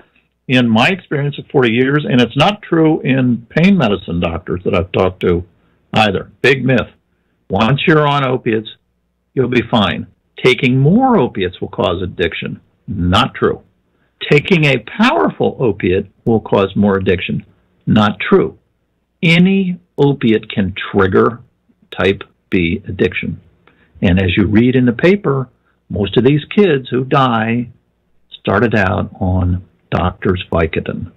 in my experience of 40 years, and it's not true in pain medicine doctors that I've talked to either. Big myth. Once you're on opiates, you'll be fine. Taking more opiates will cause addiction. Not true. Taking a powerful opiate will cause more addiction. Not true. Any opiate can trigger type B addiction. And as you read in the paper, most of these kids who die started out on doctor's Vicodin.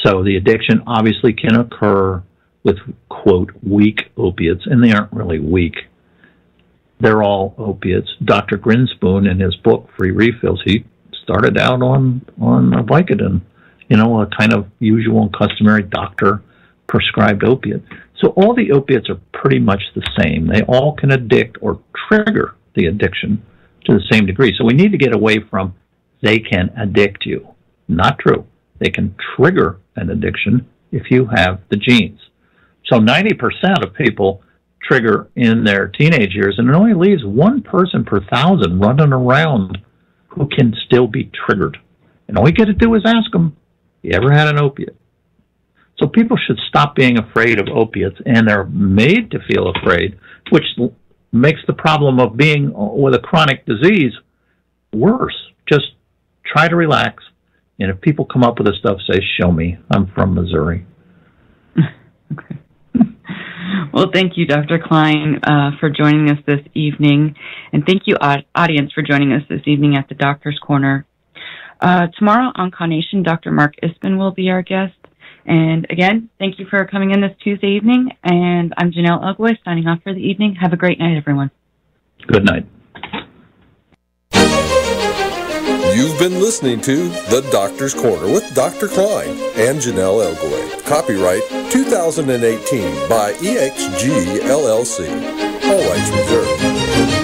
So the addiction obviously can occur with, quote, weak opiates, and they aren't really weak. They're all opiates. Dr. Grinspoon, in his book, Free Refills, he started out on a Vicodin, a kind of usual and customary doctor-prescribed opiate. So all the opiates are pretty much the same. They all can addict or trigger the addiction to the same degree. So we need to get away from they can addict you. Not true. They can trigger an addiction if you have the genes. So 90% of people trigger in their teenage years, and it only leaves one person per 1,000 running around who can still be triggered. And all you got to do is ask them, you ever had an opiate? So people should stop being afraid of opiates, and they're made to feel afraid, which makes the problem of being with a chronic disease worse. Just try to relax. And if people come up with this stuff, say, show me. I'm from Missouri. Okay. Well, thank you, Dr. Kline, for joining us this evening. And thank you, audience, for joining us this evening at the Doctor's Corner. Tomorrow on Carnation, Dr. Mark Ispin will be our guest. And again, thank you for coming in this Tuesday evening. And I'm Jonelle Ugwoy, signing off for the evening. Have a great night, everyone. Good night. You've been listening to The Doctor's Corner with Dr. Kline and Jonelle Elgoy. Copyright 2018 by EXG LLC. All rights reserved.